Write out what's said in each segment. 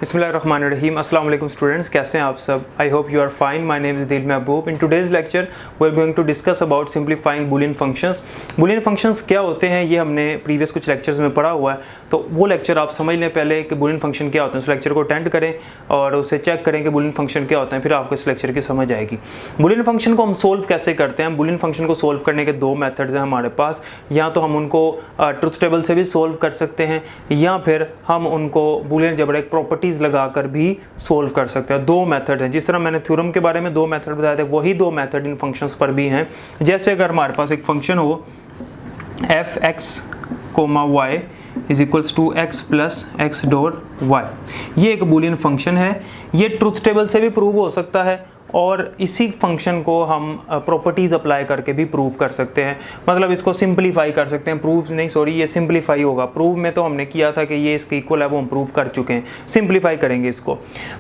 बिस्मिल्लाहिर्रहमानिर्रहीम। अस्सलाम वालेकुम स्टूडेंट्स, कैसे हैं आप सब? I hope you are fine. My name is Adil Mehboob. In today's lecture we are going to discuss about simplifying Boolean functions. Boolean functions क्या होते हैं ये हमने प्रीवियस कुछ लेक्चर्स में पढ़ा हुआ है, तो वो लेक्चर आप समझ लें पहले कि बूलियन फंक्शन क्या होते हैं। उस लेक्चर को अटेंड करें और उसे चेक करें कि बूलियन फंक्शन क्या होते हैं, फिर आपको इस लेक्चर की समझ आएगी। बूलियन फंक्शन को हम सोल्व कैसे करते हैं? बूलियन फंक्शन को सोल्व करने के दो मेथड्स हैं हमारे पास। या तो हम उनको ट्रुथ टेबल से भी सोल्व कर सकते हैं, या फिर हम उनको बूलियन अलजेब्रा प्रॉपर्टीज़ लगाकर भी सोल्व कर सकते हैं। दो मेथड हैं। जिस तरह मैंने थ्योरम के बारे में दो मेथड बताए थे, वही दो मेथड इन फंक्शंस पर भी हैं। जैसे अगर हमारे पास एक फंक्शन हो f x comma y is equals to x plus x dot y, ये एक बूलियन फंक्शन है। ये ट्रुथ टेबल से भी प्रूव हो सकता है और इसी फंक्शन को हम प्रॉपर्टीज़ अप्लाई करके भी प्रूव कर सकते हैं। मतलब इसको सिंपलीफाई कर सकते हैं। प्रूव नहीं, सॉरी, ये सिंपलीफाई होगा। प्रूव में तो हमने किया था कि ये इसके इक्वल है, वो हम प्रूव कर चुके हैं। सिंपलीफाई करेंगे इसको।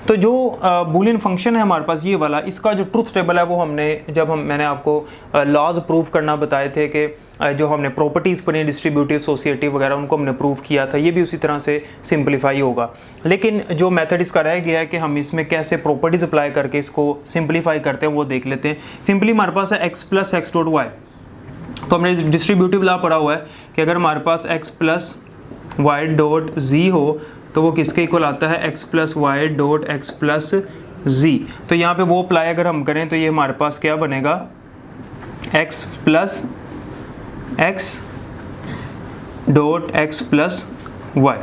तो जो बूलियन फंक्शन है हमारे पास ये वाला, इसका जो ट्रुथ टेबल है वो मैंने आपको लॉज प्रूव करना बताए थे कि जो हमने प्रॉपर्टीज़ पढ़ी, डिस्ट्रीब्यूटिव, एसोसिएटिव वगैरह, उनको हमने प्रूव किया था। ये भी उसी तरह से सिंपलीफाई होगा। लेकिन जो मेथड इसका रह गया है कि हम इसमें कैसे प्रॉपर्टीज़ अप्लाई करके इसको सिंपलीफाई करते हैं वो देख लेते हैं। सिंपली हमारे पास है x plus x dot y. तो हमने डिस्ट्रीब्यूटिव लॉ पढ़ा हुआ है कि अगर हमारे पास x plus y dot z हो तो वो किसके इक्वल आता है? X plus y dot x plus z. तो यहाँ पे वो अप्लाई अगर हम करें तो ये हमारे पास क्या बनेगा? X plus x dot x plus y,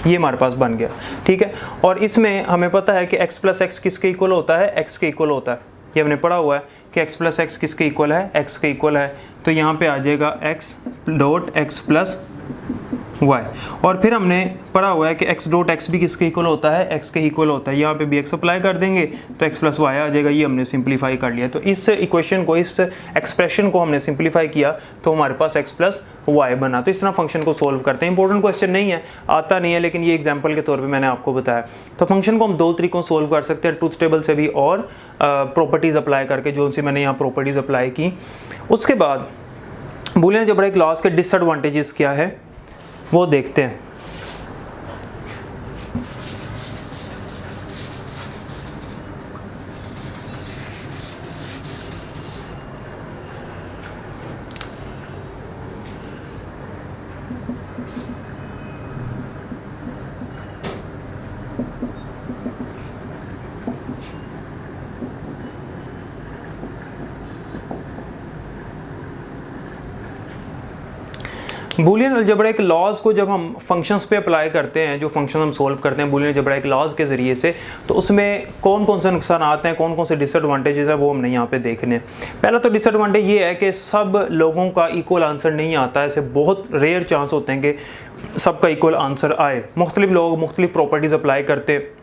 ये हमारे पास बन गया। ठीक है। और इसमें हमें पता है कि x प्लस एक्स किसके इक्वल होता है? x के इक्वल होता है। ये हमने पढ़ा हुआ है कि x प्लस एक्स किसके इक्वल है? x के इक्वल है। तो यहाँ पे आ जाएगा x dot x plus y। और फिर हमने पढ़ा हुआ है कि x डॉट एक्स भी किसके इक्वल होता है? x के इक्वल होता है। यहाँ पे भी x अप्लाई कर देंगे तो x प्लस वाई आ जाएगा। ये हमने सिंप्लीफाई कर लिया। तो इस इक्वेशन को, इस एक्सप्रेशन को हमने सिंप्लीफाई किया तो हमारे पास x प्लस वाई बना। तो इस तरह फंक्शन को सोल्व करते हैं। इंपॉर्टेंट क्वेश्चन नहीं है, आता नहीं है, लेकिन ये एग्जाम्पल के तौर पर मैंने आपको बताया। तो फंक्शन को हम दो तरीकों से सोल्व कर सकते हैं, ट्रुथ टेबल से भी और प्रॉपर्टीज़ अप्लाई करके, जो सी मैंने यहाँ प्रॉपर्टीज़ अप्लाई की। उसके बाद बूलियन अलजेब्रा क्लास के डिसएडवांटेजेस क्या है वो देखते हैं। बूलियन अलजेब्रिक लॉज को जब हम फंक्शंस पे अप्लाई करते हैं, जो फंक्शन हम सोल्व करते हैं बूलियन अलजेब्रिक लॉज के ज़रिए से, तो उसमें कौन कौन से नुकसान आते हैं, कौन कौन से डिसएडवांटेजेस हैं, वो हमने यहाँ पे देखने। पहला तो डिसएडवांटेज ये है कि सब लोगों का इक्वल आंसर नहीं आता है। ऐसे बहुत रेयर चांस होते हैं कि सबका इक्वल आंसर आए। मुख्तलिफ लोग मुख्तलिफ प्रॉपर्टीज़ अप्लाई करते हैं,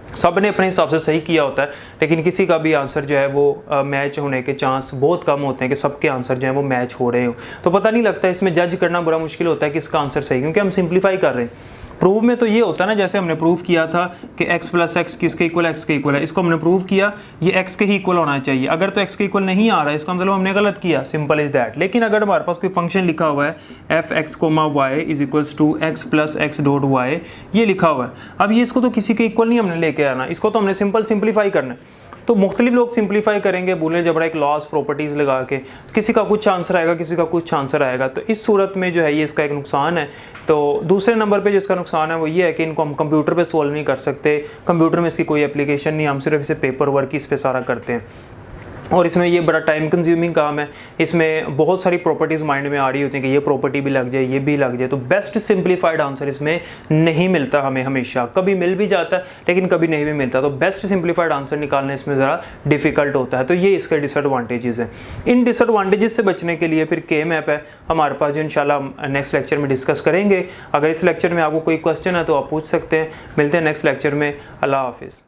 सब ने अपने हिसाब से सही किया होता है, लेकिन किसी का भी आंसर जो है वो मैच होने के चांस बहुत कम होते हैं कि सबके आंसर जो है वो मैच हो रहे हो। तो पता नहीं लगता, इसमें जज करना बड़ा मुश्किल होता है कि इसका आंसर सही, क्योंकि हम सिंप्लीफाई कर रहे हैं। प्रूव में तो ये होता है ना, जैसे हमने प्रूव किया था कि x प्लस एक्स किसके इक्वल? x के इक्वल है। इसको हमने प्रूव किया, ये x के ही इक्वल होना चाहिए। अगर तो x के इक्वल नहीं आ रहा है, इसका मतलब हमने गलत किया, सिंपल इज दैट। लेकिन अगर हमारे पास कोई फंक्शन लिखा हुआ है f x comma y is equals to x plus x dot y, ये लिखा हुआ है। अब ये इसको तो किसी के इक्वल नहीं हमने लेके आना, इसको तो हमने सिंपल सिंप्लीफाई करना है। तो मुख्तलिफ लोग सिंप्लीफाई करेंगे बूलियन अलजेब्रा एक लॉज प्रॉपर्टीज़ लगा के, किसी का कुछ आंसर आएगा, किसी का कुछ आंसर आएगा। तो इस सूरत में जो है ये इसका एक नुकसान है। तो दूसरे नंबर पे जो इसका नुकसान है वो ये है कि इनको हम कंप्यूटर पे सोल्व नहीं कर सकते। कंप्यूटर में इसकी कोई एप्लीकेशन नहीं, हम सिर्फ इसे पेपर वर्क इस पे सारा करते हैं, और इसमें ये बड़ा टाइम कंज्यूमिंग काम है। इसमें बहुत सारी प्रॉपर्टीज़ माइंड में आ रही होती हैं कि ये प्रॉपर्टी भी लग जाए, ये भी लग जाए। तो बेस्ट सिंप्लीफाइड आंसर इसमें नहीं मिलता हमें हमेशा। कभी मिल भी जाता है लेकिन कभी नहीं भी मिलता। तो बेस्ट सिंप्लीफाइड आंसर निकालना इसमें ज़रा डिफ़िकल्ट होता है। तो ये इसके डिसएडवांटेजेस हैं। इन डिसएडवांटेजेस से बचने के लिए फिर के मैप है हमारे पास, जो इंशाल्लाह हम नेक्स्ट लेक्चर में डिस्कस करेंगे। अगर इस लेक्चर में आपको कोई क्वेश्चन है तो आप पूछ सकते हैं। मिलते हैं नेक्स्ट लेक्चर में। अल्लाह हाफिज़।